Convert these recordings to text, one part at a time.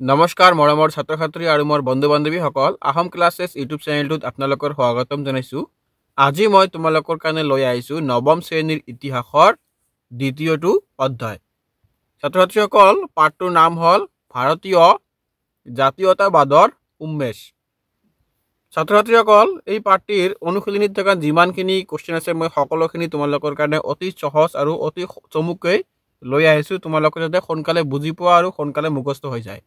নমস্কাৰ মৰমৰ ছাত্ৰ ছাত্ৰী আৰু মোৰ বন্ধু বান্ধৱীসকল আহোম ক্লাছেছ ইউটিউব চেনেলটোত আপোনালোকৰ স্বাগতম জনাইছোঁ। আজি মই তোমালোকৰ কাৰণে লৈ আহিছোঁ নৱম শ্ৰেণীৰ ইতিহাসৰ দ্বিতীয়টো অধ্যায়। ছাত্ৰ ছাত্ৰীসকল, পাঠটোৰ নাম হ'ল ভাৰতীয় জাতীয়তাবাদৰ উন্মেষ। ছাত্ৰ ছাত্ৰীসকল, এই পাঠটিৰ অনুশীলনীত থকা যিমানখিনি কুৱেশ্যন আছে মই সকলোখিনি তোমালোকৰ কাৰণে অতি সহজ আৰু অতি চমুকৈ লৈ আহিছোঁ, তোমালোকে যাতে সোনকালে বুজি পোৱা আৰু সোনকালে মুখস্থ হৈ যায়।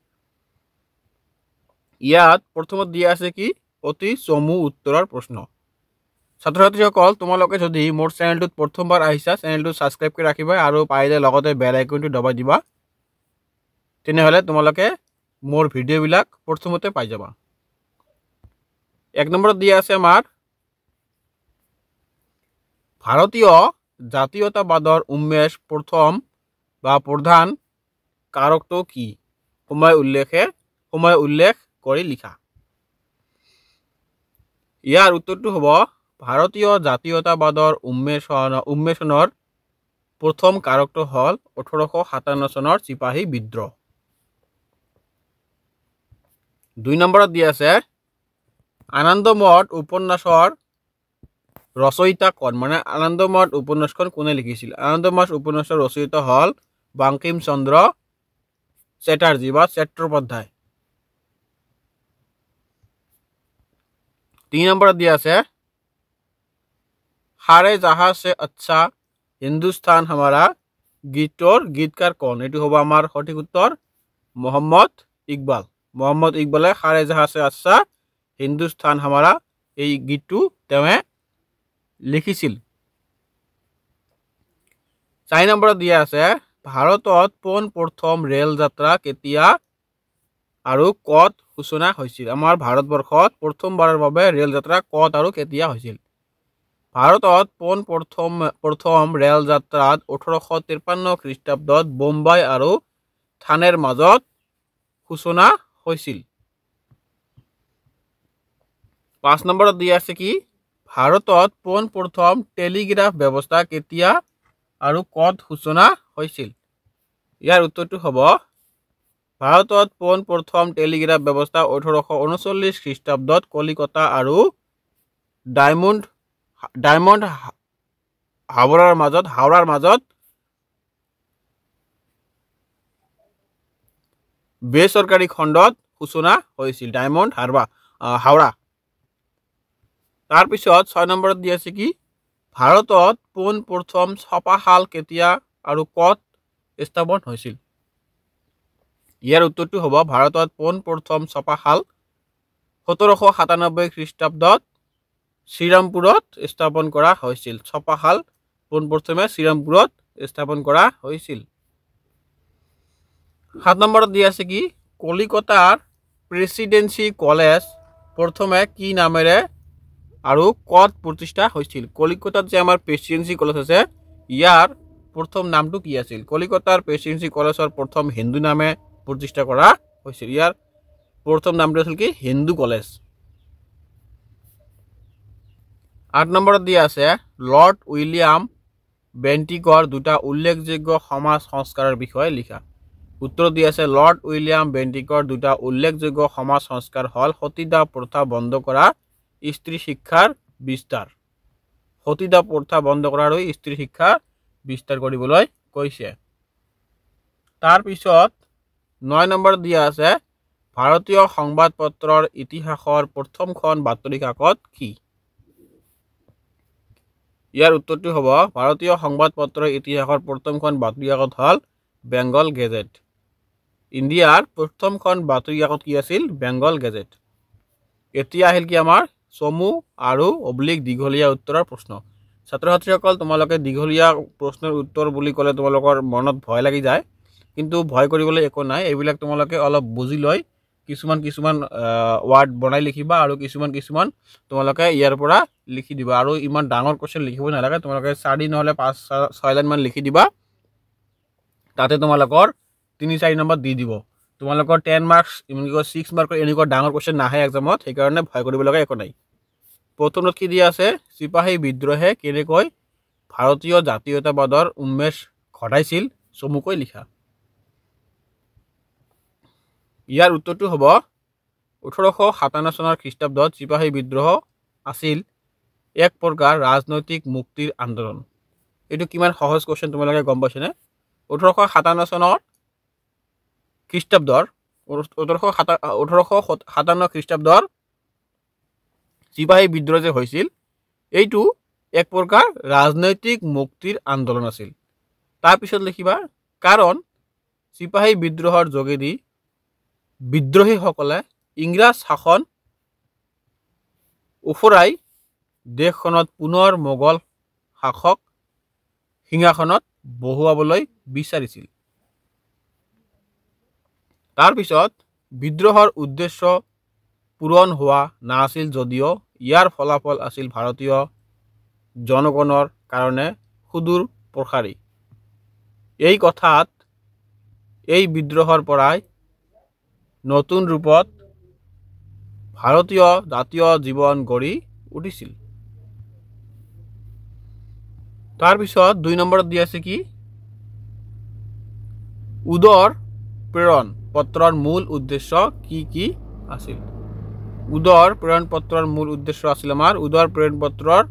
ইয়াত প্ৰথমত দিয়া আছে কি অতি চমু উত্তৰৰ প্ৰশ্ন। ছাত্ৰ ছাত্ৰীসকল, তোমালোকে যদি মোৰ চেনেলটোত প্ৰথমবাৰ আহিছা, চেনেলটো ছাবস্ক্ৰাইব কৰি ৰাখিবা আৰু পাৰিলে লগতে বেল আইকনটো দবাই দিবা, তেনেহ'লে তোমালোকে মোৰ ভিডিঅ'বিলাক প্ৰথমতে পাই যাবা। 1 নম্বৰত দিয়া আছে আমাৰ ভাৰতীয় জাতীয়তাবাদৰ উন্মেষ প্ৰথম বা প্ৰধান কাৰকটো কি? সময় উল্লেখ কৰি লিখা। ইয়াৰ উত্তৰটো হ'ব ভাৰতীয় জাতীয়তাবাদৰ উন্মেষণৰ প্ৰথম কাৰকটো হ'ল 1857 চনৰ চিপাহী বিদ্ৰোহ। 2 নম্বৰত দিয়া আছে আনন্দমঠ উপন্যাসৰ ৰচয়িতা কোন? মানে আনন্দমঠ উপন্যাসখন কোনে লিখিছিল? আনন্দমঠ উপন্যাসৰ ৰচয়িতা হ'ল বঙ্কিম চন্দ্ৰ চেটাৰ্জী বা চট্টোপাধ্যায়। 3 নম্বৰত দিয়া আছে সাৰে জাহা সে আচ্ছা হিন্দুস্তান হামাৰা গীতৰ গীতকাৰ কোন? এইটো হ'ব আমাৰ সঠিক উত্তৰ মোহাম্মদ ইকবাল। মোহাম্মদ ইকবালে সাৰে জাহা সে আচ্ছা হিন্দুস্তান হামাৰা এই গীতটো তেওঁ লিখিছিল। 4 নম্বৰত দিয়া আছে ভাৰতত পোনপ্ৰথম ৰেল যাত্ৰা কেতিয়া আৰু ক'ত সূচনা হৈছিল? আমাৰ ভাৰতবৰ্ষত প্ৰথমবাৰৰ বাবে ৰেল যাত্ৰা ক'ত আৰু কেতিয়া হৈছিল? ভাৰতত প্ৰথম ৰেল যাত্ৰাত 1853 খ্ৰীষ্টাব্দত বোম্বাই আৰু থানেৰ মাজত সূচনা হৈছিল। 5 নম্বৰত দিয়া আছে কি ভাৰতত পোনপ্ৰথম টেলিগ্ৰাফ ব্যৱস্থা কেতিয়া আৰু ক'ত সূচনা হৈছিল? ইয়াৰ উত্তৰটো হ'ব ভাৰতত পোনপ্ৰথম টেলিগ্ৰাফ ব্যৱস্থা 1839 খ্ৰীষ্টাব্দত কলিকতা আৰু ডায়মণ্ড হাওৰাৰ মাজত বেচৰকাৰী খণ্ডত সূচনা হৈছিল। ডায়মণ্ড হাওৰা। তাৰপিছত 6 নম্বৰত দি আছে কি ভাৰতত পোনপ্ৰথম ছপাশাল কেতিয়া আৰু ক'ত স্থাপন হৈছিল? ইয়াৰ উত্তৰটো হ'ব ভাৰতত পোনপ্ৰথম ছপাশাল 1797 খ্ৰীষ্টাব্দত শ্ৰীৰামপুৰত স্থাপন কৰা হৈছিল। ছপাশাল পোনপ্ৰথমে শ্ৰীৰামপুৰত স্থাপন কৰা হৈছিল। 7 নম্বৰত দি আছে কি কলিকতাৰ প্ৰেচিডেন্সি কলেজ প্ৰথমে কি নামেৰে আৰু ক'ত প্ৰতিষ্ঠা হৈছিল? কলিকতাত যে আমাৰ প্ৰেচিডেন্সি কলেজ আছে, ইয়াৰ প্ৰথম নামটো কি আছিল? কলিকতাৰ প্ৰেচিডেন্সি কলেজৰ প্ৰথম হিন্দু নামে প্ৰতিষ্ঠা কৰা হৈছিল। ইয়াৰ প্ৰথম নামটো আছিল কি হিন্দু কলেজ। 8 নম্বৰত দিয়া আছে লৰ্ড উইলিয়াম বেণ্টিকৰ দুটা উল্লেখযোগ্য সমাজ সংস্কাৰৰ বিষয়ে লিখা। উত্তৰ দিয়া আছে লৰ্ড উইলিয়াম বেণ্টিকৰ দুটা উল্লেখযোগ্য সমাজ সংস্কাৰ হ'ল সতীদাহ প্ৰথা বন্ধ কৰা, স্ত্ৰী শিক্ষাৰ বিস্তাৰ। সতীদাহ প্ৰথা বন্ধ কৰা আৰু স্ত্ৰী শিক্ষা বিস্তাৰ কৰিবলৈ কৈছে। তাৰপিছত 9 নম্বৰত দিয়া আছে ভাৰতীয় সংবাদ পত্ৰৰ ইতিহাসৰ প্ৰথমখন বাতৰি কাকত কি? ইয়াৰ উত্তৰটো হ'ব ভাৰতীয় সংবাদ পত্ৰৰ ইতিহাসৰ প্ৰথমখন বাতৰি কাকত হ'ল বেংগল গেজেট। ইণ্ডিয়াৰ প্ৰথমখন বাতৰি কাকত কি আছিল? বেংগল গেজেট। এতিয়া আহিল কি আমাৰ চমু আৰু দীঘলীয়া উত্তৰৰ প্ৰশ্ন। ছাত্ৰ ছাত্ৰীসকল, তোমালোকে দীঘলীয়া প্ৰশ্নৰ উত্তৰ বুলি ক'লে তোমালোকৰ মনত ভয় লাগি যায়, কিন্তু ভয় কৰিবলৈ একো নাই। এইবিলাক তোমালোকে অলপ বুজি লৈ কিছুমান ৱাৰ্ড বনাই লিখিবা আৰু কিছুমান তোমালোকে ইয়াৰ পৰা লিখি দিবা। আৰু ইমান ডাঙৰ কুৱেশ্যন লিখিব নালাগে, তোমালোকে 4 নহ'লে 5-6 লাইনমান লিখি দিবা, তাতে তোমালোকৰ 3-4 নম্বৰ দি দিব। তোমালোকৰ 10 মাৰ্কছ 6 মাৰ্কৰ এনেকুৱা ডাঙৰ কুৱেশ্যন নাহে এক্সামত, সেইকাৰণে ভয় কৰিব লগা একো নাই। প্ৰথমত কি দিয়া আছে চিপাহী বিদ্ৰোহে কেনেকৈ ভাৰতীয় জাতীয়তাবাদৰ উন্মেষ ঘটাইছিল, চমুকৈ লিখা। ইয়াৰ উত্তৰটো হ'ব 1857 চনৰ খ্ৰীষ্টাব্দত চিপাহী বিদ্ৰোহ আছিল এক প্ৰকাৰ ৰাজনৈতিক মুক্তিৰ আন্দোলন। এইটো কিমান সহজ কোৱেশ্চন তোমালোকে গম পাইছানে? 1857 চনৰ খ্ৰীষ্টাব্দৰ 1857 খ্ৰীষ্টাব্দৰ চিপাহী বিদ্ৰোহ যে হৈছিল, এইটো এক প্ৰকাৰ ৰাজনৈতিক মুক্তিৰ আন্দোলন আছিল। তাৰপিছত লিখিবা, কাৰণ চিপাহী বিদ্ৰোহৰ যোগেদি বিদ্ৰোহীসকলে ইংৰাজ শাসন উফৰাই দেশখনত পুনৰ মোগল শাসক সিংহাসনত বহুৱাবলৈ বিচাৰিছিল। তাৰপিছত বিদ্ৰোহৰ উদ্দেশ্য পূৰণ হোৱা নাছিল যদিও ইয়াৰ ফলাফল আছিল ভাৰতীয় জনগণৰ কাৰণে সুদূৰ প্ৰসাৰী। এই কথাত এই বিদ্ৰোহৰ পৰাই নতুন ৰূপত ভাৰতীয় জাতীয় জীৱন গঢ়ি উঠিছিল। তাৰপিছত 2 নম্বৰত দি আছে কি, উদৰ প্ৰেৰণ পত্ৰৰ মূল উদ্দেশ্য কি কি আছিল? উদৰ প্ৰেৰণ পত্ৰৰ মূল উদ্দেশ্য আছিল আমাৰ উদৰ প্ৰেৰণ পত্ৰৰ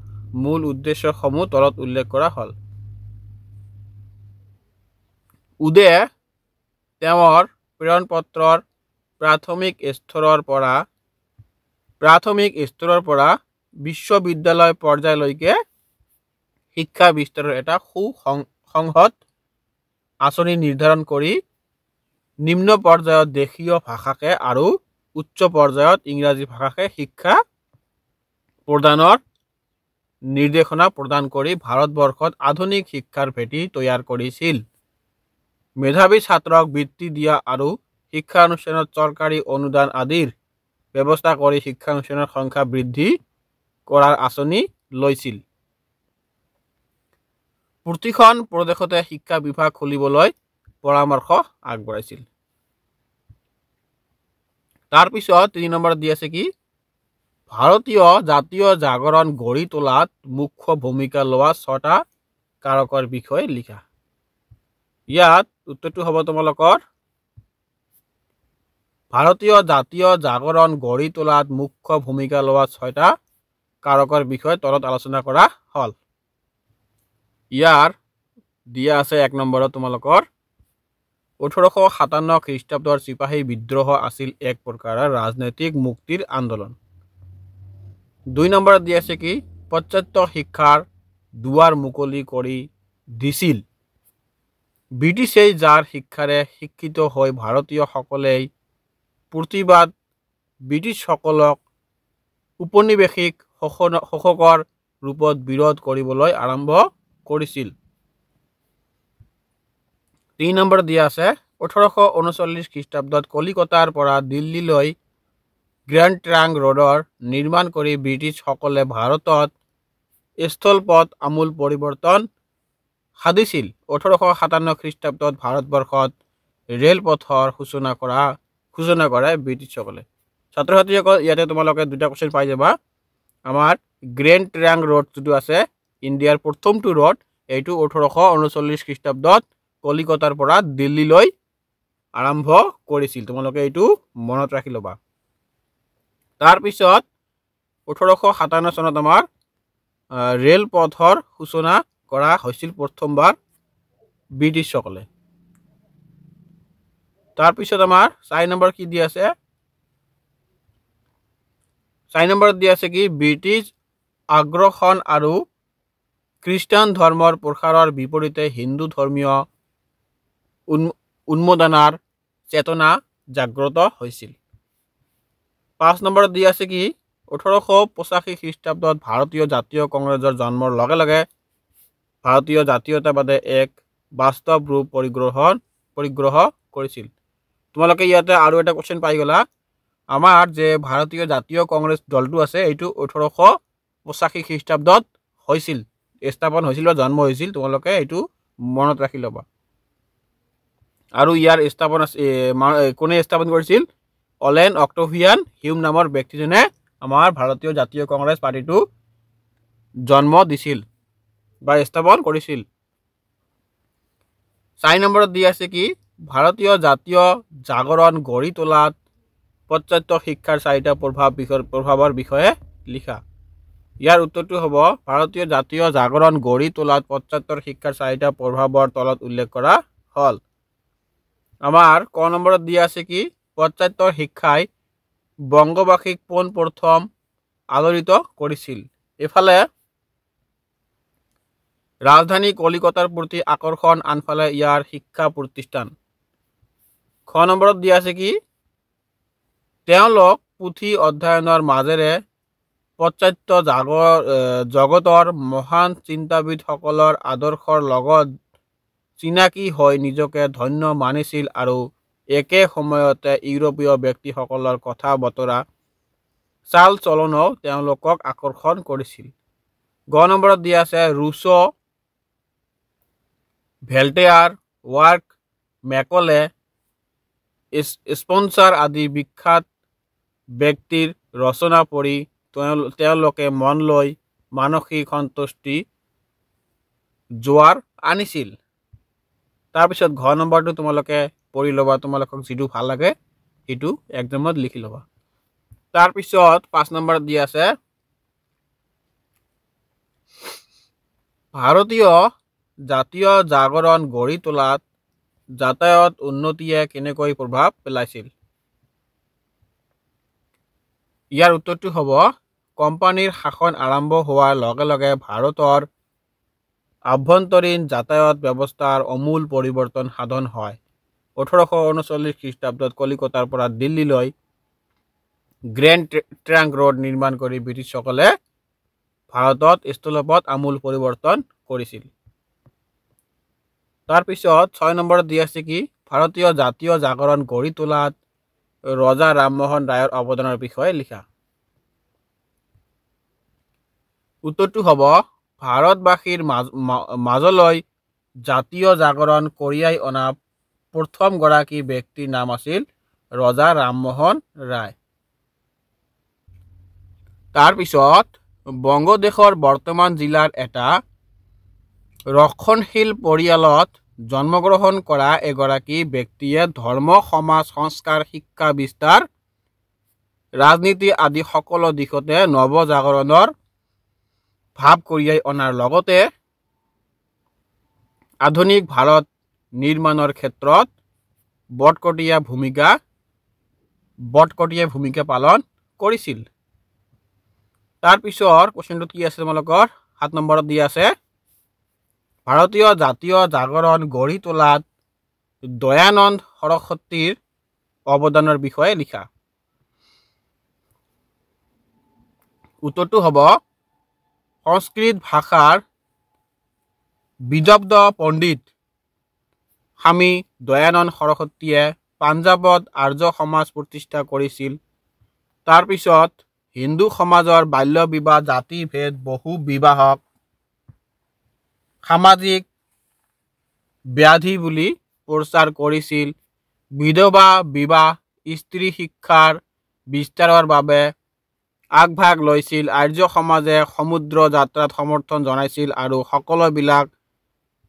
মূল উদ্দেশ্যসমূহ তলত উল্লেখ কৰা হ'ল। উদে তেওঁৰ প্ৰেৰণ পত্ৰৰ প্ৰাথমিক স্তৰৰ পৰা বিশ্ববিদ্যালয় পৰ্যায়লৈকে শিক্ষা বিস্তাৰৰ এটা সুসংহত আঁচনি নিৰ্ধাৰণ কৰি নিম্ন পৰ্যায়ত দেশীয় ভাষাকে আৰু উচ্চ পৰ্যায়ত ইংৰাজী ভাষাকে শিক্ষা প্ৰদানৰ নিৰ্দেশনা প্ৰদান কৰি ভাৰতবৰ্ষত আধুনিক শিক্ষাৰ ভেটি তৈয়াৰ কৰিছিল। মেধাৱী ছাত্ৰক বৃত্তি দিয়া আৰু শিক্ষানুষ্ঠানত চৰকাৰী অনুদান আদিৰ ব্যৱস্থা কৰি শিক্ষানুষ্ঠানৰ সংখ্যা বৃদ্ধি কৰাৰ আঁচনি লৈছিল। প্ৰতিখন প্ৰদেশতে শিক্ষা বিভাগ খুলিবলৈ পৰামৰ্শ আগবঢ়াইছিল। তাৰপিছত 3 নম্বৰত দি আছে কি, ভাৰতীয় জাতীয় জাগৰণ গঢ়ি তোলাত মুখ্য ভূমিকা লোৱা 6টা কাৰকৰ বিষয়ে লিখা। ইয়াত উত্তৰটো হ'ব তোমালোকৰ ভাৰতীয় জাতীয় জাগৰণ গঢ়ি তোলাত মুখ্য ভূমিকা লোৱা 6টা কাৰকৰ বিষয়ে তলত আলোচনা কৰা হ'ল। ইয়াৰ দিয়া আছে 1 নম্বৰত তোমালোকৰ 1857 খ্ৰীষ্টাব্দৰ চিপাহী বিদ্ৰোহ আছিল এক প্ৰকাৰৰ ৰাজনৈতিক মুক্তিৰ আন্দোলন। 2 নম্বৰত দি আছে কি, পাশ্চাত্য শিক্ষাৰ দুৱাৰ মুকলি কৰি দিছিল ব্ৰিটিছে, যাৰ শিক্ষাৰে শিক্ষিত হৈ ভাৰতীয়সকলেই প্ৰতিবাদ ব্ৰিটিছসকলক উপনিৱেশিক শাসকৰ ৰূপত বিৰোধ কৰিবলৈ আৰম্ভ কৰিছিল। 3 নম্বৰ দিয়া আছে 1839 খ্ৰীষ্টাব্দত কলিকতাৰ পৰা দিল্লীলৈ গ্ৰেণ্ড ট্ৰাংক ৰোডৰ নিৰ্মাণ কৰি ব্ৰিটিছসকলে ভাৰতত স্থলপথ আমূল পৰিৱৰ্তন সাধিছিল। 1857 খ্ৰীষ্টাব্দত ভাৰতবৰ্ষত ৰেলপথৰ সূচনা কৰে ব্ৰিটিছসকলে। ছাত্ৰ ছাত্ৰীসকল, ইয়াতে তোমালোকে 2টা কোৱেশ্চন পাই যাবা। আমাৰ গ্ৰেণ্ড ট্ৰাংক ৰোড যিটো আছে ইণ্ডিয়াৰ প্ৰথমটো ৰোড, এইটো 1839 খ্ৰীষ্টাব্দত কলিকতাৰ পৰা দিল্লীলৈ আৰম্ভ কৰিছিল। তোমালোকে এইটো মনত ৰাখি ল'বা। তাৰপিছত 1857 চনত আমাৰ ৰেলপথৰ সূচনা কৰা হৈছিল প্ৰথমবাৰ ব্ৰিটিছসকলে। তাৰপিছত আমাৰ 4 নম্বৰ কি দি আছে, 4 নম্বৰত দি আছে কি, ব্ৰিটিছ আগ্ৰাসন আৰু খ্ৰীষ্টান ধৰ্মৰ প্ৰসাৰৰ বিপৰীতে হিন্দু ধৰ্মীয় উন্মোদনাৰ চেতনা জাগ্ৰত হৈছিল। 5 নম্বৰত দি আছে কি, 1885 খ্ৰীষ্টাব্দত ভাৰতীয় জাতীয় কংগ্ৰেছৰ জন্মৰ লগে লগে ভাৰতীয় জাতীয়তাবাদে এক বাস্তৱ ৰূপ পৰিগ্ৰহ কৰিছিল। তোমালোকে ইয়াতে আৰু এটা কোৱেশ্চন পাই গলা। আমাৰ যে ভাৰতীয় জাতীয় কংগ্ৰেছ দলটো আছে, এইটো 1885 খ্ৰীষ্টাব্দত হৈছিল, স্থাপন হৈছিল বা জন্ম হৈছিল। তোমালোকে এইটো মনত ৰাখি ল'বা। আৰু ইয়াৰ স্থাপন কোনে স্থাপন কৰিছিল? অলেন অক্টেভিয়ান হিউম নামৰ ব্যক্তিজনে আমাৰ ভাৰতীয় জাতীয় কংগ্ৰেছ পাৰ্টিটো জন্ম দিছিল বা স্থাপন কৰিছিল। 4 নম্বৰত দি আছে কি, ভাৰতীয় জাতীয় জাগৰণ গড়ি তোলাত পাশ্চাত্য শিক্ষাৰ 4টা প্ৰভাৱৰ বিষয়ে লিখা। ইয়াৰ উত্তৰটো হ'ব ভাৰতীয় জাতীয় জাগৰণ গঢ়ি তোলাত পাশ্চাত্যৰ শিক্ষাৰ 4টা প্ৰভাৱৰ তলত উল্লেখ কৰা হ'ল। আমাৰ ক নম্বৰত দিয়া আছে কি পাশ্চাত্যৰ শিক্ষাই বংগবাসীক পোনপ্ৰথম আলোড়িত কৰিছিল। এফালে ৰাজধানী কলিকতাৰ প্ৰতি আকৰ্ষণ, আনফালে ইয়াৰ শিক্ষা প্ৰতিষ্ঠান। খ নম্বৰত দিয়া আছে কি তেওঁলোক পুথি অধ্যয়নৰ মাজেৰে পাশ্চাত্য জগতৰ মহান চিন্তাবিদসকলৰ আদৰ্শৰ লগত চিনাকি হৈ নিজকে ধন্য মানিছিল আৰু একে সময়তে ইউৰোপীয় ব্যক্তিসকলৰ কথা বতৰা চাল চলনও তেওঁলোকক আকৰ্ষণ কৰিছিল। গ নম্বৰত দিয়া আছে ৰুছো, ভেল্টেয়াৰ, ৱাৰ্ক, মেকলে, স্পেন্সাৰ আদি বিখ্যাত ব্যক্তিৰ ৰচনা পঢ়ি তেওঁলোকে মন লৈ মানসিক সন্তুষ্টি জোৱাৰ আনিছিল। তাৰপিছত ঘ নম্বৰটো তোমালোকে পঢ়ি ল'বা, তোমালোকক যিটো ভাল লাগে সেইটো একজামত লিখি ল'বা। তাৰপিছত 5 নম্বৰত দিয়া আছে ভাৰতীয় জাতীয় জাগৰণ গঢ়ি তোলাত যাতায়াত উন্নতিয়ে কেনেকৈ প্ৰভাৱ পেলাইছিল। ইয়াৰ উত্তৰটো হ'ব কোম্পানীৰ শাসন আৰম্ভ হোৱাৰ লগে লগে ভাৰতৰ আভ্যন্তৰীণ যাতায়াত ব্যৱস্থাৰ আমূল পৰিৱৰ্তন সাধন হয়। 1839 খ্ৰীষ্টাব্দত কলিকতাৰ পৰা দিল্লীলৈ গ্ৰেণ্ড ট্ৰাংক ৰোড নিৰ্মাণ কৰি ব্ৰিটিছসকলে ভাৰতত স্থলপথ আমূল পৰিৱৰ্তন কৰিছিল। তাৰপিছত 6 নম্বৰত দিয়া আছে কি ভাৰতীয় জাতীয় জাগৰণ গঢ়ি তোলাত ৰজা ৰামমোহন ৰায়ৰ অৱদানৰ বিষয়ে লিখা। উত্তৰটো হ'ব ভাৰতবাসীৰ মাজলৈ জাতীয় জাগৰণ কঢ়িয়াই অনা প্ৰথমগৰাকী ব্যক্তিৰ নাম আছিল ৰজা ৰামমোহন ৰায়। তাৰপিছত বংগদেশৰ বৰ্তমান জিলাৰ এটা ৰক্ষণশীল পৰিয়ালত জন্মগ্ৰহণ কৰা এগৰাকী ব্যক্তিয়ে ধৰ্ম, সমাজ, সংস্কাৰ, শিক্ষা বিস্তাৰ, ৰাজনীতি আদি সকলো দিশতে নৱজাগৰণৰ ভাৱ কঢ়িয়াই অনাৰ লগতে আধুনিক ভাৰত নিৰ্মাণৰ ক্ষেত্ৰত বটকটীয়া ভূমিকা পালন কৰিছিল। তাৰপিছৰ কোৱেশ্যনটো কি আছে তোমালোকৰ 7 নম্বৰত দিয়া আছে ভাৰতীয় জাতীয় জাগৰণ গঢ়ি তোলাত দয়ানন্দ সৰস্বতীৰ অৱদানৰ বিষয়ে লিখা। উত্তৰটো হ'ব সংস্কৃত ভাষাৰ বিদগ্ধ পণ্ডিত স্বামী দয়ানন্দ সৰস্বতীয়ে পাঞ্জাৱত আৰ্য সমাজ প্ৰতিষ্ঠা কৰিছিল। তাৰপিছত হিন্দু সমাজৰ বাল্য বিবাহ, জাতি ভেদ, বহু বিবাহক সামাজিক ব্যাধি বুলি প্ৰচাৰ কৰিছিল। বিধৱা বিবাহ, স্ত্ৰী শিক্ষাৰ বিস্তাৰৰ বাবে আগভাগ লৈছিল। আৰ্য সমাজে সমুদ্ৰ যাত্ৰাত সমৰ্থন জনাইছিল আৰু সকলোবিলাক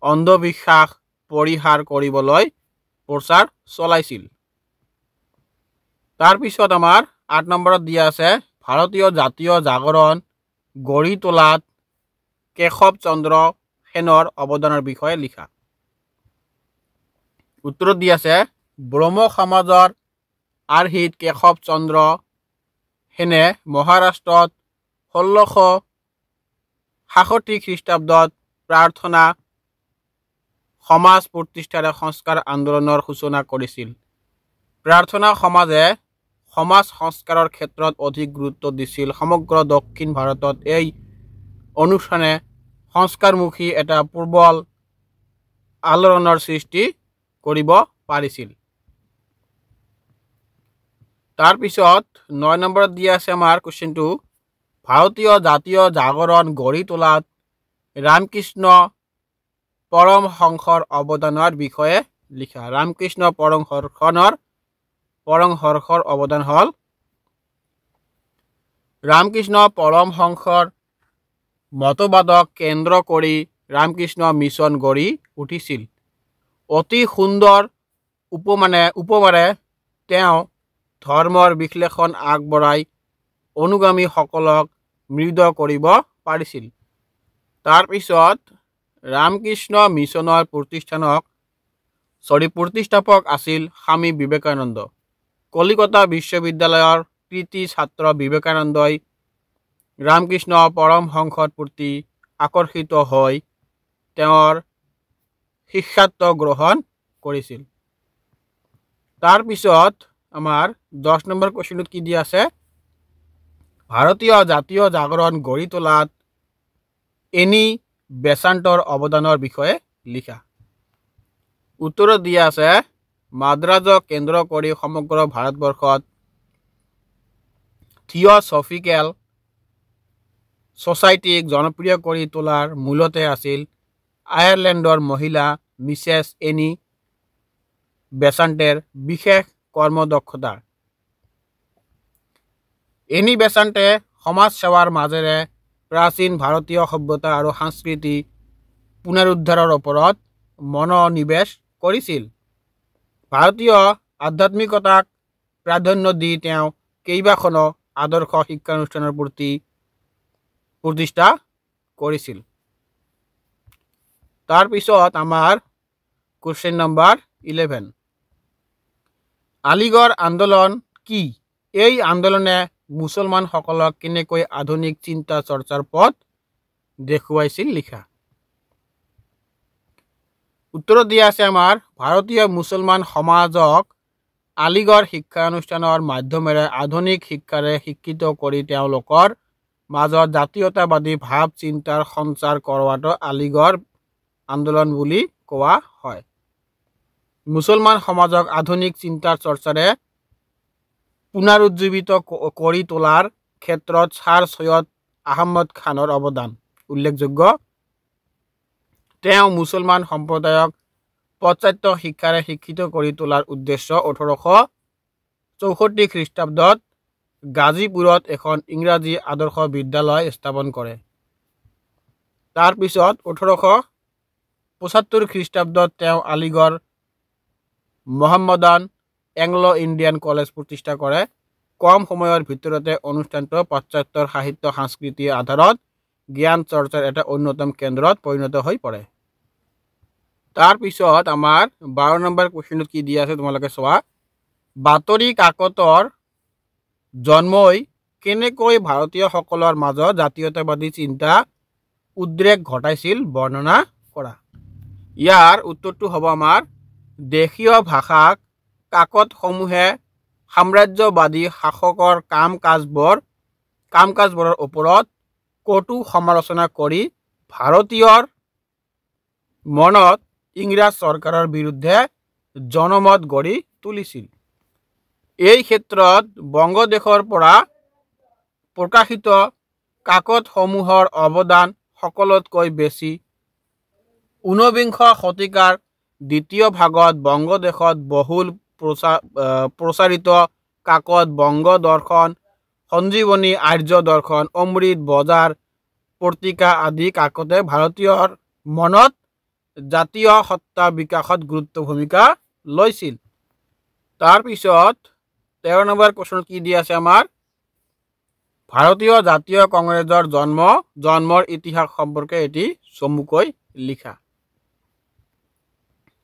অন্ধবিশ্বাস পৰিহাৰ কৰিবলৈ প্ৰচাৰ চলাইছিল। তাৰপিছত আমাৰ 8 নম্বৰত দিয়া আছে ভাৰতীয় জাতীয় জাগৰণ গঢ়ি তোলাত কেশৱ চন্দ্ৰ সেনৰ অৱদানৰ বিষয়ে লিখা। উত্তৰত দিয়া আছে ব্ৰহ্ম সমাজৰ আৰ্হিত কেশৱ চন্দ্ৰ সেনে মহাৰাষ্ট্ৰত 1666 খ্ৰীষ্টাব্দত প্ৰাৰ্থনা সমাজ প্ৰতিষ্ঠাৰে সংস্কাৰ আন্দোলনৰ সূচনা কৰিছিল। প্ৰাৰ্থনা সমাজে সমাজ সংস্কাৰৰ ক্ষেত্ৰত অধিক গুৰুত্ব দিছিল। সমগ্ৰ দক্ষিণ ভাৰতত এই অনুষ্ঠানে সংস্কাৰমুখী এটা প্ৰবল আলোড়নৰ সৃষ্টি কৰিব পাৰিছিল। তাৰপিছত 9 নম্বৰত দিয়া আছে আমাৰ কুৱেশ্যনটো ভাৰতীয় জাতীয় জাগৰণ গঢ়ি তোলাত ৰামকৃষ্ণ পৰমহংসৰ অৱদানৰ বিষয়ে লিখা। ৰামকৃষ্ণ পৰমহংসৰ অৱদান হ'ল ৰামকৃষ্ণ পৰমহংসৰ মতবাদক কেন্দ্ৰ কৰি ৰামকৃষ্ণ মিছন গঢ়ি উঠিছিল। অতি সুন্দৰ উপমাৰে তেওঁ ধৰ্মৰ বিশ্লেষণ আগবঢ়াই অনুগামীসকলক মৃদ কৰিব পাৰিছিল। তাৰপিছত ৰামকৃষ্ণ মিছনৰ প্ৰতিষ্ঠাপক আছিল স্বামী বিবেকানন্দ। কলিকতা বিশ্ববিদ্যালয়ৰ কৃতি ছাত্ৰ বিবেকানন্দই ৰামকৃষ্ণ পৰমহংসৰ প্ৰতি আকৰ্ষিত হৈ তেওঁৰ শিষ্যত্ব গ্ৰহণ কৰিছিল। তাৰপিছত আমাৰ 10 নম্বৰ কুৱেশ্যনত কি দিয়া আছে, ভাৰতীয় জাতীয় জাগৰণ গঢ়ি তোলাত এনি বেচাণ্টৰ অৱদানৰ বিষয়ে লিখা। উত্তৰত দিয়া আছে মাদ্ৰাজক কেন্দ্ৰ কৰি সমগ্ৰ ভাৰতবৰ্ষত থিঅ'ছফিকেল ছ'চাইটিক জনপ্ৰিয় কৰি তোলাৰ মূলতে আছিল আয়াৰলেণ্ডৰ মহিলা মিছেছ এনি বেচাণ্টেৰ বিশেষ কৰ্মদক্ষতা। এনি বেচাণ্টে সমাজ সেৱাৰ মাজেৰে প্ৰাচীন ভাৰতীয় সভ্যতা আৰু সংস্কৃতি পুনৰুদ্ধাৰৰ ওপৰত মনোনিৱেশ কৰিছিল। ভাৰতীয় আধ্যাত্মিকতাক প্ৰাধান্য দি তেওঁ কেইবাখনো আদৰ্শ শিক্ষানুষ্ঠানৰ প্ৰতিষ্ঠা কৰিছিল। তাৰপিছত আমাৰ কুৱেশ্যন নম্বৰ 11, আলিগড় আন্দোলন কি? এই আন্দোলনে মুছলমানসকলক কেনেকৈ আধুনিক চিন্তা চৰ্চাৰ পথ দেখুৱাইছিল লিখা। উত্তৰত দিয়া আছে আমাৰ ভাৰতীয় মুছলমান সমাজক আলিগড় শিক্ষানুষ্ঠানৰ মাধ্যমেৰে আধুনিক শিক্ষাৰে শিক্ষিত কৰি তেওঁলোকৰ মাজত জাতীয়তাবাদী ভাৱ চিন্তাৰ সঞ্চাৰ কৰোৱাটো আলিগড় আন্দোলন বুলি কোৱা হয়। মুছলমান সমাজক আধুনিক চিন্তাৰ চৰ্চাৰে পুনৰুজ্জীৱিত কৰি তোলাৰ ক্ষেত্ৰত ছাৰ সৈয়দ আহমদ খানৰ অৱদান উল্লেখযোগ্য। তেওঁ মুছলমান সম্প্ৰদায়ক পাশ্চাত্য শিক্ষাৰে শিক্ষিত কৰি তোলাৰ উদ্দেশ্য 1864 খ্ৰীষ্টাব্দত গাজীপুৰত এখন ইংৰাজী আদৰ্শ বিদ্যালয় স্থাপন কৰে। তাৰপিছত 1875 খ্ৰীষ্টাব্দত তেওঁ আলিগড় মহম্মদান এংলো ইণ্ডিয়ান কলেজ প্ৰতিষ্ঠা কৰে। কম সময়ৰ ভিতৰতে অনুষ্ঠানটো পাশ্চাত্যৰ সাহিত্য সংস্কৃতিৰ আধাৰত জ্ঞান চৰ্চাৰ এটা অন্যতম কেন্দ্ৰত পৰিণত হৈ পৰে। তাৰপিছত আমাৰ 12 নম্বৰ কুৱেশ্যনত কি দিয়া আছে তোমালোকে চোৱা, বাতৰি কাকতৰ জন্মই কেনেকৈ ভাৰতীয়সকলৰ মাজত জাতীয়তাবাদী চিন্তা উদ্ৰেক ঘটাইছিল বৰ্ণনা কৰা। ইয়াৰ উত্তৰটো হ'ব আমাৰ দেশীয় ভাষাক কাকতসমূহে সাম্ৰাজ্যবাদী শাসকৰ কাম কাজবোৰৰ ওপৰত কটু সমালোচনা কৰি ভাৰতীয়ৰ মনত ইংৰাজ চৰকাৰৰ বিৰুদ্ধে জনমত গঢ়ি তুলিছিল। এই ক্ষেত্ৰত বংগদেশৰ পৰা প্ৰকাশিত কাকতসমূহৰ অৱদান সকলোতকৈ বেছি। 19বিংশ শতিকাৰ দ্বিতীয় ভাগত বংগদেশত বহুল প্ৰচাৰিত কাকত বংগ দৰ্শন, সঞ্জীৱনী, আৰ্য দৰ্শন, অমৃত বজাৰ পত্ৰিকা আদি কাকতে ভাৰতীয়ৰ মনত জাতীয় সত্তা বিকাশত গুৰুত্ব ভূমিকা লৈছিল। তাৰপিছত 13 নম্বৰ কুৱেশ্যন কি দিয়া আছে আমাৰ, ভাৰতীয় জাতীয় কংগ্ৰেছৰ জন্মৰ ইতিহাস সম্পৰ্কে এটি চমুকৈ লিখা।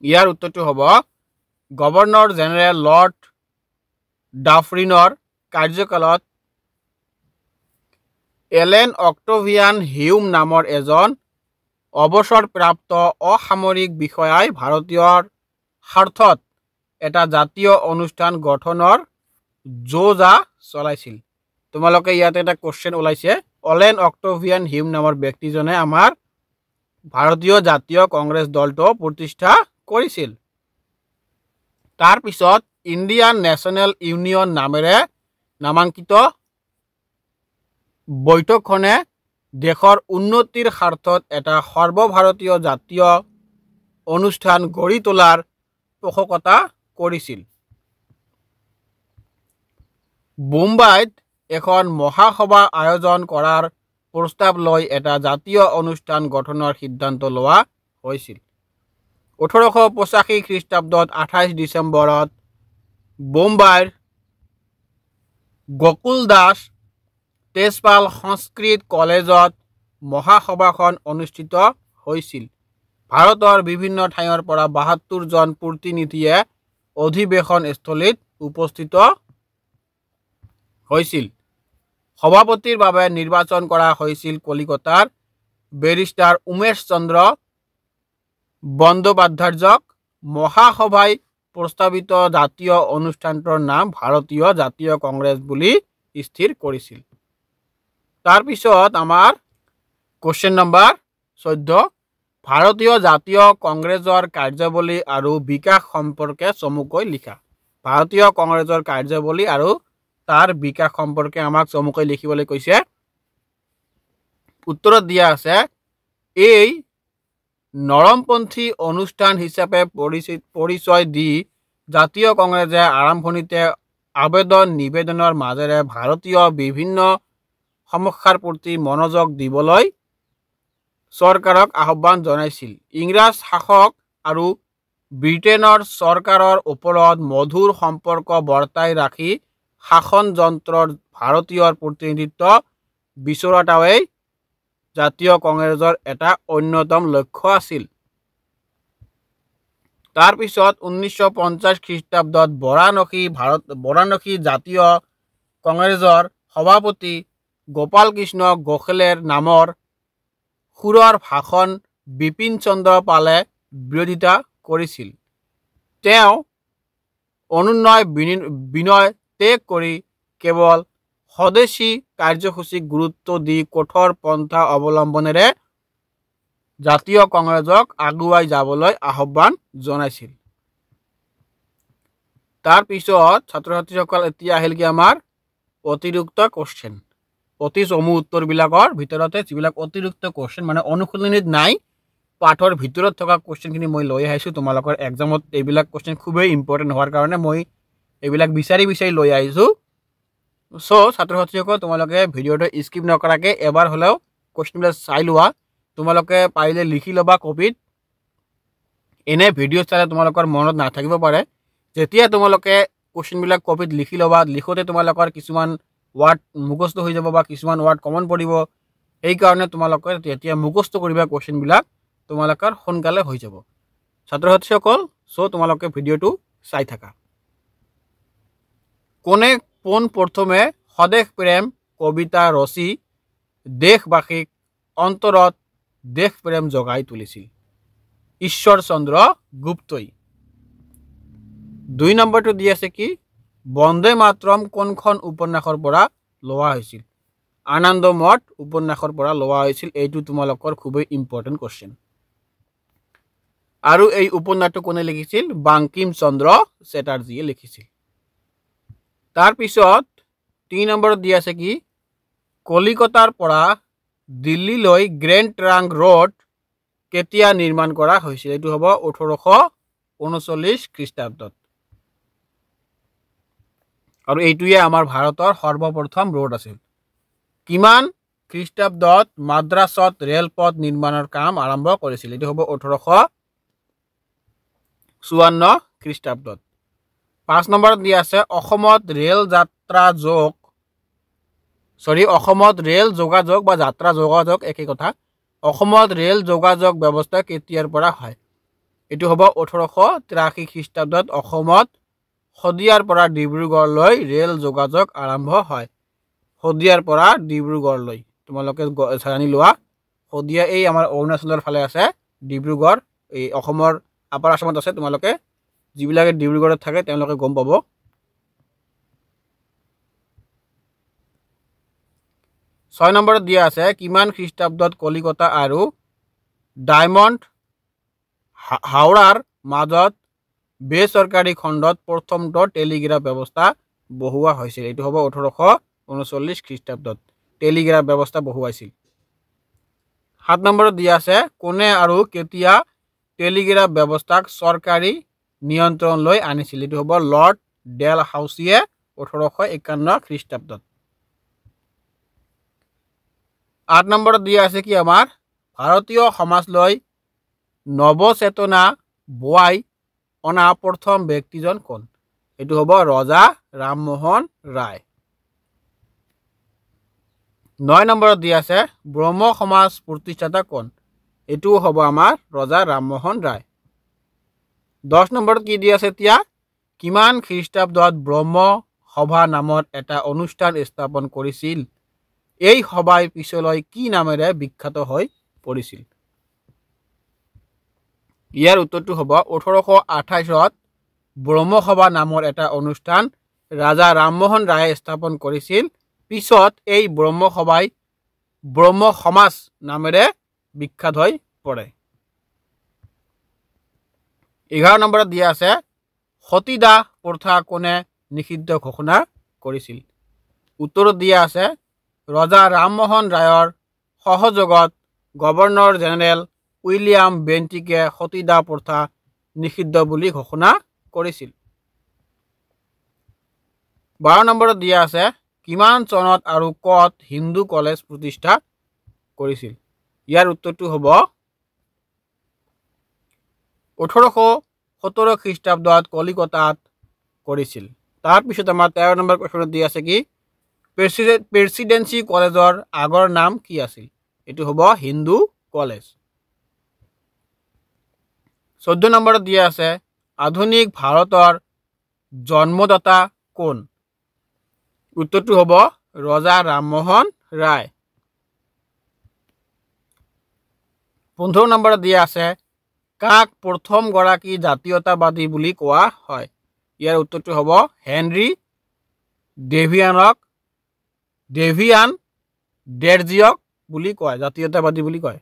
ইয়াৰ উত্তৰটো হ'ব গভৰ্ণৰ জেনেৰেল লৰ্ড ডাফৰিনৰ কাৰ্যকালত এলেন অক্টেভিয়ান হিউম নামৰ এজন অৱসৰপ্ৰাপ্ত অসামৰিক বিষয়াই ভাৰতীয়ৰ স্বাৰ্থত এটা জাতীয় অনুষ্ঠান গঠনৰ যোজা চলাইছিল। তোমালোকে ইয়াতে এটা কুৱেশ্যন ওলাইছে, এলেন অক্টেভিয়ান হিউম নামৰ ব্যক্তিজনে আমাৰ ভাৰতীয় জাতীয় কংগ্ৰেছ দলটো প্ৰতিষ্ঠা কৰিছিল। তাৰপিছত ইণ্ডিয়ান নেশ্যনেল ইউনিয়ন নামেৰে নামাঙ্কিত বৈঠকখনে দেশৰ উন্নতিৰ স্বাৰ্থত এটা সৰ্বভাৰতীয় জাতীয় অনুষ্ঠান গঢ়ি তোলাৰ পোষকতা কৰিছিল। বোম্বাইত এখন মহাসভা আয়োজন কৰাৰ প্ৰস্তাৱ লৈ এটা জাতীয় অনুষ্ঠান গঠনৰ সিদ্ধান্ত লোৱা হৈছিল। 1885 খ্ৰীষ্টাব্দত 28 ডিচেম্বৰত বোম্বাইৰ গকুল দাস তেজপাল সংস্কৃত কলেজত মহাসভাখন অনুষ্ঠিত হৈছিল। ভাৰতৰ বিভিন্ন ঠাইৰ পৰা 72 জন প্ৰতিনিধিয়ে অধিৱেশনস্থলীত উপস্থিত হৈছিল। সভাপতিৰ বাবে নিৰ্বাচন কৰা হৈছিল কলিকতাৰ বেৰিষ্টাৰ উমেশ চন্দ্ৰ বন্দ্যোপাধ্যায়ক। মহাসভাই প্ৰস্তাৱিত জাতীয় অনুষ্ঠানটোৰ নাম ভাৰতীয় জাতীয় কংগ্ৰেছ বুলি স্থিৰ কৰিছিল। তাৰপিছত আমাৰ কোৱেশ্চন নম্বৰ 14, ভাৰতীয় জাতীয় কংগ্ৰেছৰ কাৰ্যাৱলী আৰু বিকাশ সম্পৰ্কে চমুকৈ লিখা। ভাৰতীয় কংগ্ৰেছৰ কাৰ্যাৱলী আৰু তাৰ বিকাশ সম্পৰ্কে আমাক চমুকৈ লিখিবলৈ কৈছে। উত্তৰত দিয়া আছে, এই নৰমপন্থী অনুষ্ঠান হিচাপে পৰিচয় দি জাতীয় কংগ্ৰেছে আৰম্ভণিতে আবেদন নিবেদনৰ মাজেৰে ভাৰতীয় বিভিন্ন সমস্যাৰ প্ৰতি মনোযোগ দিবলৈ চৰকাৰক আহ্বান জনাইছিল। ইংৰাজ শাসক আৰু ব্ৰিটেইনৰ চৰকাৰৰ ওপৰত মধুৰ সম্পৰ্ক বৰ্তাই ৰাখি শাসন যন্ত্ৰৰ ভাৰতীয় প্ৰতিনিধিত্ব বিচৰাটোৱেই জাতীয় কংগ্ৰেছৰ এটা অন্যতম লক্ষ্য আছিল। তাৰপিছত 1950 খ্ৰীষ্টাব্দত বাৰাণসী জাতীয় কংগ্ৰেছৰ সভাপতি গোপাল কৃষ্ণ গোখলেৰ নামৰ সুৰৰ ভাষণ বিপিন চন্দ্ৰ পালে বিৰোধিতা কৰিছিল। তেওঁ অনুনয় বিনয় ত্যাগ কৰি কেৱল স্বদেশী কাৰ্যসূচীক গুৰুত্ব দি কঠোৰ পন্থা অৱলম্বনেৰে জাতীয় কংগ্ৰেছক আগুৱাই যাবলৈ আহ্বান জনাইছিল। তাৰপিছত ছাত্ৰ ছাত্ৰীসকল এতিয়া আহিল কি আমাৰ অতিৰিক্ত কোৱেশ্চন। অতি চমু উত্তৰবিলাকৰ ভিতৰতে যিবিলাক অতিৰিক্ত কোৱেশ্চন মানে অনুশীলনীত নাই, পাঠৰ ভিতৰত থকা কোৱেশ্চনখিনি মই লৈ আহিছোঁ। তোমালোকৰ এক্সামত এইবিলাক কোৱেশ্চন খুবেই ইম্পৰ্টেণ্ট হোৱাৰ কাৰণে মই এইবিলাক বিচাৰি লৈ আহিছোঁ। ছাত্ৰ ছাত্ৰীসকল তোমালোকে ভিডিঅ'টো স্কিপ নকৰাকৈ এবাৰ হ'লেও কোৱেশ্চনবিলাক চাই লোৱা। তোমালোকে পাৰিলে লিখি ল'বা কপিত। এনে ভিডিঅ' চালে তোমালোকৰ মনত নাথাকিব পাৰে। যেতিয়া তোমালোকে কোৱেশ্চনবিলাক কপিত লিখি ল'বা, লিখোঁতে তোমালোকৰ কিছুমান ৱাৰ্ড মুখস্থ হৈ যাব বা কিছুমান ৱাৰ্ড কমন পৰিব। সেইকাৰণে তোমালোকে যেতিয়া মুখস্থ কৰিবা কোৱেশ্চনবিলাক তোমালোকৰ সোনকালে হৈ যাব। ছাত্ৰ ছাত্ৰীসকল তোমালোকে ভিডিঅ'টো চাই থাকা। কোনে পোনপ্ৰথমে স্বদেশ প্ৰেম কবিতা ৰচি দেশবাসীক অন্তৰত দেশ প্ৰেম জগাই তুলিছিল? ঈশ্বৰ চন্দ্ৰ গুপ্তই। 2 নম্বৰটো দি আছে কি, বন্দে মাতৰম কোনখন উপন্যাসৰ পৰা লোৱা হৈছিল? আনন্দমঠ উপন্যাসৰ পৰা লোৱা হৈছিল। এইটো তোমালোকৰ খুবেই ইম্পৰ্টেণ্ট কোৱেশ্চন। আৰু এই উপন্যাসটো কোনে লিখিছিল? বাংকিম চন্দ্ৰ চেটাৰ্জীয়ে লিখিছিল। তাৰপিছত 3 নম্বৰত দি আছে কি, কলিকতাৰ পৰা দিল্লীলৈ গ্ৰেণ্ড ট্ৰাংক ৰোড কেতিয়া নিৰ্মাণ কৰা হৈছিল? এইটো হ'ব 1839 খ্ৰীষ্টাব্দত। আৰু এইটোৱে আমাৰ ভাৰতৰ সৰ্বপ্ৰথম ৰোড আছিল। কিমান খ্ৰীষ্টাব্দত মাদ্ৰাছত ৰেলপথ নিৰ্মাণৰ কাম আৰম্ভ কৰিছিল? এইটো হ'ব 1854 খ্ৰীষ্টাব্দত। 5 নম্বৰত দিয়া আছে, অসমত ৰেল যোগাযোগ বা যাত্ৰা যোগাযোগ একেই কথা। অসমত ৰেল যোগাযোগ ব্যৱস্থা কেতিয়াৰ পৰা হয়? এইটো হ'ব 1883 খ্ৰীষ্টাব্দত অসমত শদিয়াৰ পৰা ডিব্ৰুগড়লৈ ৰেল যোগাযোগ আৰম্ভ হয়। শদিয়াৰ পৰা ডিব্ৰুগড়লৈ তোমালোকে জানি লোৱা। শদিয়া এই আমাৰ অৰুণাচলৰ ফালে আছে, ডিব্ৰুগড় এই অসমৰ আপাৰ আসামত আছে। তোমালোকে যিবিলাকে ডিব্ৰুগড়ত থাকে তেওঁলোকে গম পাব। 6 নম্বৰত দিয়া আছে, কিমান খ্ৰীষ্টাব্দত কলিকতা আৰু ডায়মণ্ড হাওৰাৰ মাজত বেচৰকাৰী খণ্ডত প্ৰথমটো টেলিগ্ৰাফ ব্যৱস্থা বহুওৱা হৈছিল? এইটো হ'ব 1839 খ্ৰীষ্টাব্দত টেলিগ্ৰাফ ব্যৱস্থা বহুৱাইছিল। 7 নম্বৰত দিয়া আছে, কোনে আৰু কেতিয়া টেলিগ্ৰাফ ব্যৱস্থাক চৰকাৰী নিয়ন্ত্ৰণলৈ আনিছিল? এইটো হ'ব লৰ্ড ডেলহাউছিয়ে 1851 খ্ৰীষ্টাব্দত। 8 নম্বৰত দিয়া আছে কি, আমাৰ ভাৰতীয় সমাজলৈ নৱচেতনা বোৱাই অনা প্ৰথম ব্যক্তিজন কোন? এইটো হ'ব ৰজা ৰামমোহন ৰায়। 9 নম্বৰত দিয়া আছে ব্ৰহ্ম সমাজ প্ৰতিষ্ঠাতা কোন? এইটো হ'ব আমাৰ ৰজা ৰামমোহন ৰায়। 10 নম্বৰত কি দিয়া আছে এতিয়া? কিমান খ্ৰীষ্টাব্দত ব্ৰহ্ম সভা নামৰ এটা অনুষ্ঠান স্থাপন কৰিছিল? এই সভাই পিছলৈ কি নামেৰে বিখ্যাত হৈ পৰিছিল? ইয়াৰ উত্তৰটো হ'ব 1828ত ব্ৰহ্মসভা নামৰ এটা অনুষ্ঠান ৰাজা ৰামমোহন ৰায়ে স্থাপন কৰিছিল। পিছত এই ব্ৰহ্মসভাই ব্ৰহ্ম সমাজ নামেৰে বিখ্যাত হৈ পৰে। 11 নম্বৰত দিয়া আছে সতীদাহ প্ৰথা কোনে নিষিদ্ধ ঘোষণা কৰিছিল? উত্তৰত দিয়া আছে ৰজা ৰামমোহন ৰায়ৰ সহযোগত গভৰ্ণৰ জেনেৰেল উইলিয়াম বেণ্টিকে সতীদাহ প্ৰথা নিষিদ্ধ বুলি ঘোষণা কৰিছিল। 12 নম্বৰত দিয়া আছে কিমান চনত আৰু ক'ত হিন্দু কলেজ প্ৰতিষ্ঠা কৰিছিল? ইয়াৰ উত্তৰটো হ'ব 1817 খ্ৰীষ্টাব্দত কলিকতাত কৰিছিল। তাৰপিছত আমাৰ 13 নম্বৰ কুৱেশ্যনত দিয়া আছে কি প্ৰেচিডেন্সি কলেজৰ আগৰ নাম কি আছিল? এইটো হ'ব হিন্দু কলেজ। 14 নম্বৰত দিয়া আছে আধুনিক ভাৰতৰ জন্মদাতা কোন? উত্তৰটো হ'ব ৰজা ৰামমোহন ৰায়। 15 নম্বৰত দিয়া আছে কাক প্ৰথম গৰাকী জাতীয়তাবাদী বুলি কোৱা হয়? ইয়াৰ উত্তৰটো হ'ব হেনৰি ডেভিয়ান ডেৰজিয়ক বুলি কয়, জাতীয়তাবাদী বুলি কয়।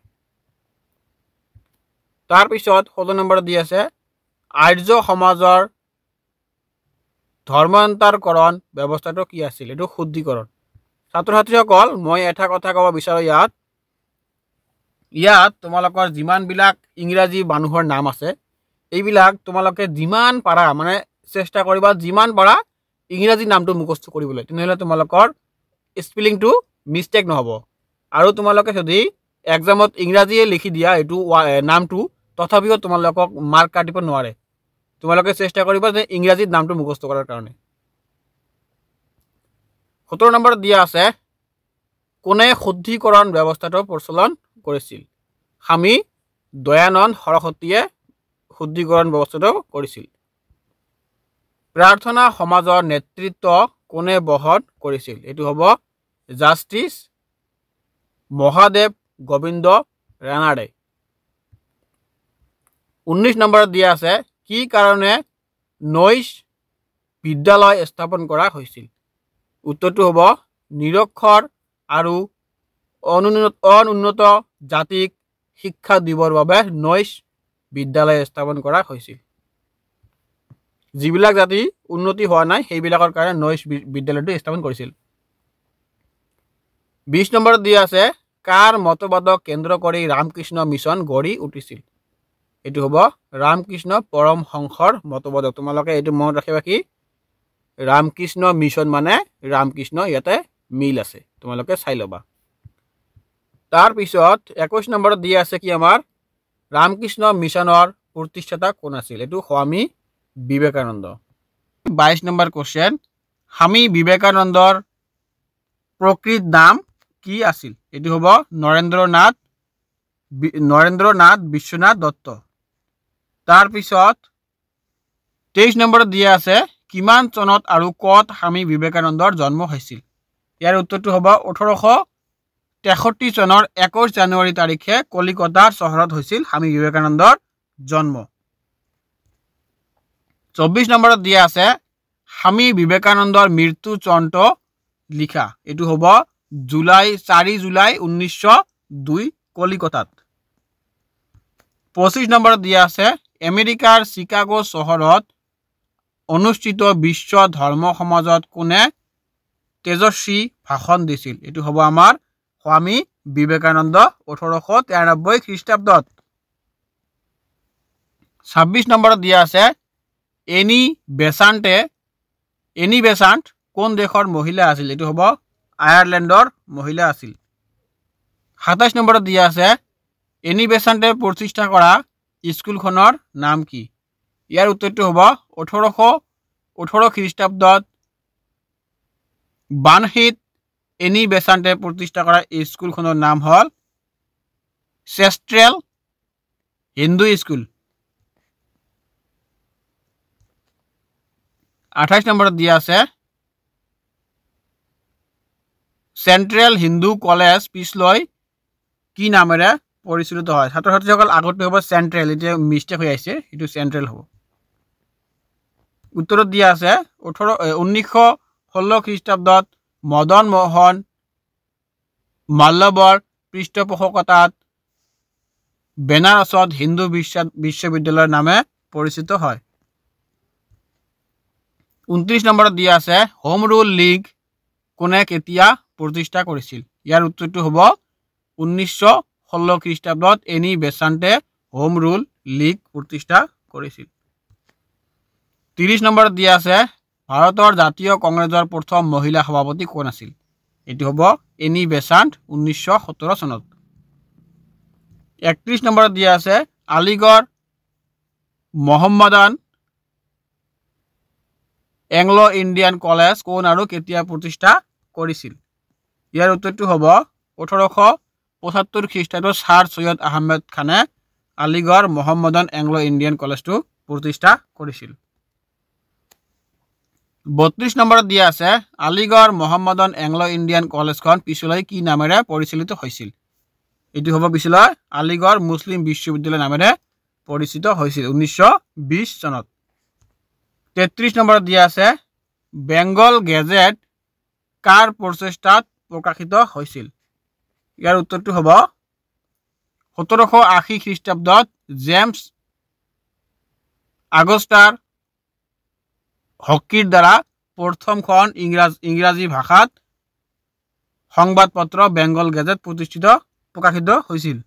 তাৰপিছত 16 নম্বৰত দি আছে আৰ্য সমাজৰ ধৰ্মান্তৰকৰণ ব্যৱস্থাটো কি আছিল? এইটো শুদ্ধিকৰণ। ছাত্ৰ ছাত্ৰীসকল মই এটা কথা ক'ব বিচাৰোঁ ইয়াত তোমালোকৰ যিমানবিলাক ইংৰাজী মানুহৰ নাম আছে এইবিলাক তোমালোকে যিমান পাৰা মানে চেষ্টা কৰিবা যিমান পাৰা ইংৰাজী নামটো মুখস্থ কৰিবলৈ, তেনেহ'লে তোমালোকৰ স্পেলিংটো মিষ্টেক নহ'ব। আৰু তোমালোকে যদি এক্সামত ইংৰাজীয়ে লিখি দিয়া এইটো নামটো তথাপিও তোমালোকক মাৰ্ক কাটিব নোৱাৰে। তোমালোকে চেষ্টা কৰিবা যে ইংৰাজীত নামটো মুখস্থ কৰাৰ কাৰণে। 17 নম্বৰত দিয়া আছে কোনে শুদ্ধিকৰণ ব্যৱস্থাটো প্ৰচলন কৰিছিল? স্বামী দয়ানন্দ সৰস্বতীয়ে শুদ্ধিকৰণ ব্যৱস্থাটো কৰিছিল। প্ৰাৰ্থনা সমাজৰ নেতৃত্ব কোনে বহন কৰিছিল? এইটো হ'ব জাষ্টিছ মহাদেৱ গোবিন্দ ৰানাডে। 19 নম্বৰত দিয়া আছে কি কাৰণে নৈশ বিদ্যালয় স্থাপন কৰা হৈছিল? উত্তৰটো হ'ব নিৰক্ষৰ আৰু অনুন্নত জাতিক শিক্ষা দিবৰ বাবে নৈশ বিদ্যালয় স্থাপন কৰা হৈছিল। যিবিলাক জাতি উন্নতি হোৱা নাই সেইবিলাকৰ কাৰণে নৈশ বিদ্যালয়টো স্থাপন কৰিছিল। 20 নম্বৰত দিয়া আছে কাৰ মতবাদক কেন্দ্ৰ কৰি ৰামকৃষ্ণ মিছন গঢ়ি উঠিছিল? এইটো হ'ব ৰামকৃষ্ণ পৰমহংসৰ মতবাদক। তোমালোকে এইটো মনত ৰাখিবা কি ৰামকৃষ্ণ মিছন মানে ৰামকৃষ্ণ, ইয়াতে মিল আছে, তোমালোকে চাই ল'বা। তাৰপিছত 21 নম্বৰত দিয়া আছে কি আমাৰ ৰামকৃষ্ণ মিছনৰ প্ৰতিষ্ঠাতা কোন আছিল? এইটো স্বামী বিবেকানন্দ। 22 নম্বৰ কুৱেশ্যন স্বামী বিবেকানন্দৰ প্ৰকৃত নাম কি আছিল? এইটো হ'ব নৰেন্দ্ৰনাথ বিশ্বনাথ দত্ত। তাৰপিছত 23 নম্বৰত দিয়া আছে কিমান চনত আৰু ক'ত স্বামী বিবেকানন্দৰ জন্ম হৈছিল? ইয়াৰ উত্তৰটো হ'ব 1863 চনৰ 21 জানুৱাৰী তাৰিখে কলিকতাৰ চহৰত হৈছিল স্বামী বিবেকানন্দৰ জন্ম। 24 নম্বৰত দিয়া আছে স্বামী বিবেকানন্দৰ মৃত্যু চনটো লিখা। এইটো হ'ব 4 জুলাই 1902 কলিকতাত। 25 নম্বৰত দিয়া আছে আমেৰিকাৰ চিকাগো চহৰত অনুষ্ঠিত বিশ্ব ধৰ্ম সমাজত কোনে তেজস্বী ভাষণ দিছিল? এইটো হ'ব আমাৰ স্বামী বিবেকানন্দ 1893 খ্ৰীষ্টাব্দত। 26 নম্বৰত দিয়া আছে এনি বেচাণ্ট কোন দেশৰ মহিলা আছিল? এইটো হ'ব আয়াৰলেণ্ডৰ মহিলা আছিল। 27 নম্বৰত দিয়া আছে এনি বেচাণ্টে প্ৰতিষ্ঠা কৰা স্কুলখনৰ নাম কি? ইয়াৰ উত্তৰটো হ'ব 1818 খ্ৰীষ্টাব্দত বানশীত এনি বেচাণ্টে প্ৰতিষ্ঠা কৰা স্কুলখনৰ নাম হ'ল চেষ্ট্ৰেল হিন্দু স্কুল। 28 নম্বৰত দিয়া আছে চেন্ট্ৰেল হিন্দু কলেজ পিছলৈ কি নামেৰে পৰিচিত হয়? ছাত্ৰ ছাত্ৰীসকল আগতে হ'ব চেন্ট্ৰেল, এতিয়া মিষ্টেক হৈ আহিছে, এইটো চেন্ট্ৰেল হ'ব। উত্তৰত দিয়া আছে 1916 খ্ৰীষ্টাব্দত মদন মোহন মালব্যৰ পৃষ্ঠপোষকতাত বেনাৰসত হিন্দু বিশ্ববিদ্যালয়ৰ নামে পৰিচিত হয়। 29 নম্বৰত দিয়া আছে হোম ৰুল লীগ কোনে কেতিয়া প্ৰতিষ্ঠা কৰিছিল? ইয়াৰ উত্তৰটো হ'ব 1916 খ্ৰীষ্টাব্দত এনি বেচাণ্টে হোম ৰুল লীগ প্ৰতিষ্ঠা কৰিছিল। 30 নম্বৰত দিয়া আছে ভাৰতৰ জাতীয় কংগ্ৰেছৰ প্ৰথম মহিলা সভাপতি কোন আছিল? এইটো হ'ব এনি বেচাণ্ট 1917 চনত। 31 নম্বৰত দিয়া আছে আলিগড় মোহাম্মদান এংলো ইণ্ডিয়ান কলেজ কোন আৰু কেতিয়া প্ৰতিষ্ঠা কৰিছিল? ইয়াৰ উত্তৰটো হ'ব 1875 খ্ৰীষ্টাব্দত ছাৰ সৈয়দ আহমেদ খানে আলিগড় মোহাম্মদান এংলো ইণ্ডিয়ান কলেজটো প্ৰতিষ্ঠা কৰিছিল। 32 নম্বৰত দিয়া আছে আলিগড় মোহাম্মদান এংলো ইণ্ডিয়ান কলেজখন পিছলৈ কি নামেৰে পৰিচালিত হৈছিল? এইটো হ'ব পিছলৈ আলিগড় মুছলিম বিশ্ববিদ্যালয় নামেৰে পৰিচিত হৈছিল 1920 চনত। 33 নম্বৰত দিয়া আছে বেংগল গেজেট কাৰ প্ৰচেষ্টাত প্ৰকাশিত হৈছিল? ইয়াৰ উত্তৰটো হ'ব 1780 খ্ৰীষ্টাব্দত জেমছ আগষ্টাৰ হকিৰ দ্বাৰা প্ৰথমখন ইংৰাজী ভাষাত সংবাদপত্ৰ বেংগল গেজেট প্ৰকাশিত হৈছিল।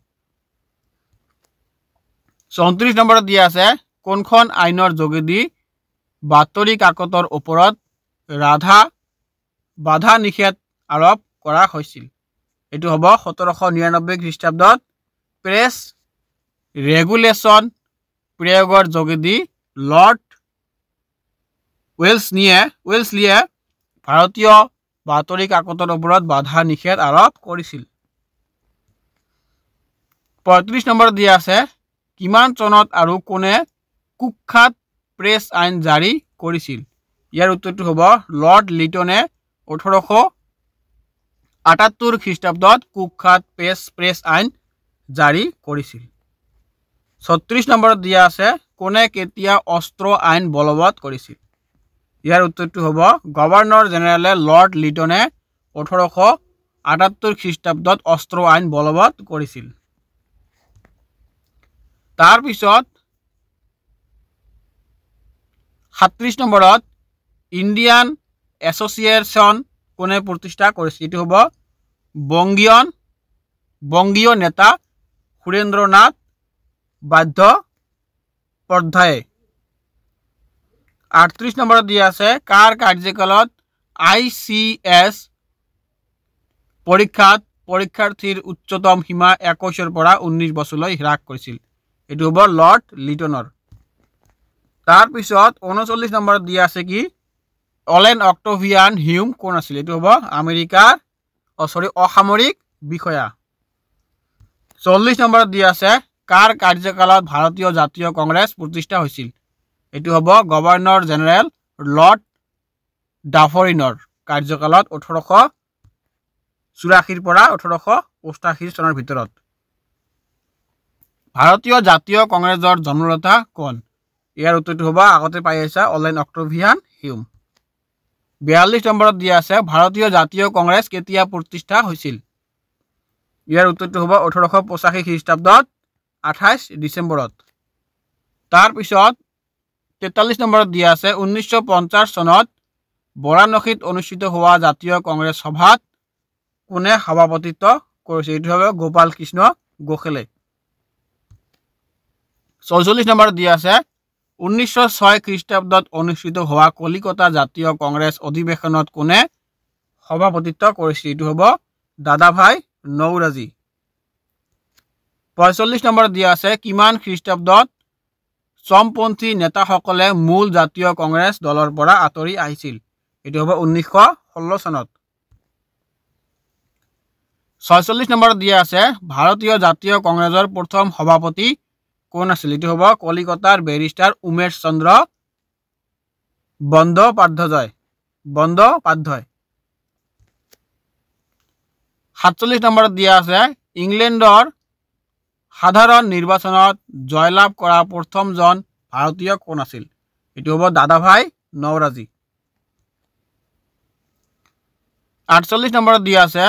34 নম্বৰত দিয়া আছে কোনখন আইনৰ যোগেদি বাতৰি কাকতৰ ওপৰত বাধা নিষেধ আৰোপ কৰা হৈছিল? এইটো হ'ব 1799 খ্ৰীষ্টাব্দত প্ৰেছ ৰেগুলেশ্যন প্ৰয়োগৰ যোগেদি লৰ্ড ৱেলছলিয়ে ভাৰতীয় বাতৰি কাকতৰ ওপৰত বাধা নিষেধ আৰোপ কৰিছিল। 35 নম্বৰত দিয়া আছে কিমান চনত আৰু কোনে কুখ্যাত প্ৰেছ আইন জাৰি কৰিছিল? ইয়াৰ উত্তৰটো হ'ব লৰ্ড লিটনে 1878 খ্ৰীষ্টাব্দত কুখ্যাত প্ৰেছ আইন জাৰি কৰিছিল। 36 নম্বৰত দিয়া আছে কোনে কেতিয়া অস্ত্ৰ আইন বলবৎ কৰিছিল? ইয়াৰ উত্তৰটো হ'ব গভৰ্ণৰ জেনেৰেলে লৰ্ড লিটনে 1878 খ্ৰীষ্টাব্দত অস্ত্ৰ আইন বলবৎ কৰিছিল। তাৰপিছত 37 নম্বৰত ইণ্ডিয়ান এছ'চিয়েশ্যন কোনে প্ৰতিষ্ঠা কৰিছিল? এইটো হ'ব বংগীয় নেতা সুৰেন্দ্ৰনাথ বন্দ্যোপাধ্যায়ে। 38 নম্বৰত দিয়া আছে কাৰ কাৰ্যকালত ICS পৰীক্ষাৰ্থীৰ উচ্চতম সীমা 21 পৰা 19 বছৰলৈ হ্ৰাস কৰিছিল? এইটো হ'ব লৰ্ড লিটনৰ। তাৰপিছত 39 নম্বৰত দিয়া আছে কি অলেন অক্টেভিয়ান হিউম কোন আছিল? এইটো হ'ব অসামৰিক বিষয়া। 40 নম্বৰত দিয়া আছে কাৰ কাৰ্যকালত ভাৰতীয় জাতীয় কংগ্ৰেছ প্ৰতিষ্ঠা হৈছিল? এইটো হ'ব গভৰ্ণৰ জেনেৰেল লৰ্ড ডাফৰিনৰ কাৰ্যকালত 1884 পৰা 1888 চনৰ ভিতৰত। ভাৰতীয় জাতীয় কংগ্ৰেছৰ জন্মদাতা কোন? ইয়াৰ উত্তৰটো হ'ব আগতে পাই আহিছা অলেন অক্টেভিয়ান হিউম। 42 নম্বৰত দিয়া আছে ভাৰতীয় জাতীয় কংগ্ৰেছ কেতিয়া প্ৰতিষ্ঠা হৈছিল? ইয়াৰ উত্তৰটো হ'ব 1885 খ্ৰীষ্টাব্দত 28 ডিচেম্বৰত। তাৰপিছত 43 নম্বৰত দিয়া আছে 1950 চনত বাৰাণসীত অনুষ্ঠিত হোৱা জাতীয় কংগ্ৰেছ সভাত কোনে সভাপতিত্ব কৰিছিল? এইটো হ'ব গোপাল কৃষ্ণ গোখলে। 44 নম্বৰত দিয়া আছে 1906 খ্ৰীষ্টাব্দত অনুষ্ঠিত হোৱা কলিকতা জাতীয় কংগ্ৰেছ অধিৱেশনত কোনে সভাপতিত্ব কৰিছিল? এইটো হ'ব দাদাভাই নৌৰোজী। 45 নম্বৰ দিয়া আছে কিমান খ্ৰীষ্টাব্দত চমপন্থী নেতাসকলে মূল জাতীয় কংগ্ৰেছ দলৰ পৰা আঁতৰি আহিছিল এটো হ'ব 1916 চনত 46 নম্বৰ দিয়া আছে ভাৰতীয় জাতীয় কংগ্ৰেছৰ প্ৰথম সভাপতি কোন আছিল এটো হ'ব কলিকতাৰ বেৰিষ্টাৰ উমেশ চন্দ্ৰ বন্দ্যোপাধ্যায় 47 নম্বৰ দিয়া আছে ইংলেণ্ডৰ সাধাৰণ নিৰ্বাচনত জয়লাভ কৰা প্ৰথমজন ভাৰতীয় কোন আছিল এটো হ'ব দাদাভাই নওৰাজী 48 নম্বৰ দিয়া আছে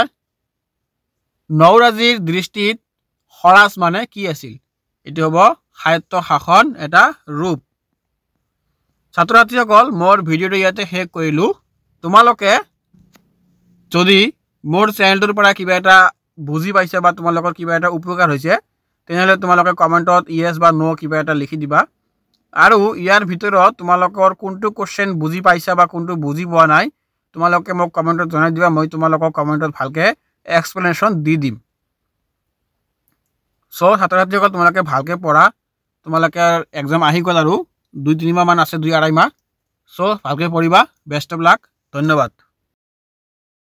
নওৰাজীৰ দৃষ্টিত স্বৰাজ মানে কি আছিল এটো হ'ব স্বায়ত্ত শাসন এটা ৰূপ ছাত্ৰ ছাত্ৰীসকল মোৰ ভিডিঅটো ইয়াতে শেষ কৰিলো তোমালোকে যদি মোৰ চেনেলটোৰ পৰা কিবা এটা বুজি পাইছা বা তোমালোকৰ কিবা এটা উপকাৰ হৈছে তেনেহলে তোমালোকে কমেন্টত ইয়েস বা নো কিবা এটা লিখি দিবা আৰু ইয়াৰ ভিতৰত তোমালোকৰ কোনটো কোশ্চেন বুজি পাইছা বা কোনটো বুজি পোৱা নাই তোমালোকে মোক কমেন্টত জনাই দিবা মই তোমালোকক কমেন্টত ভালকে এক্সপ্লেনেশন দি দিম সো ছাত্ৰ ছাত্ৰীসকল তোমালোকে ভালকে পঢ়া তোমালোকে এক্সাম আহি গল আৰু 2-3 মাহ মান আছে 2-2.5 মাহ সো ভালকে পঢ়িবা বেষ্ট অফ লাক ধন্যবাদ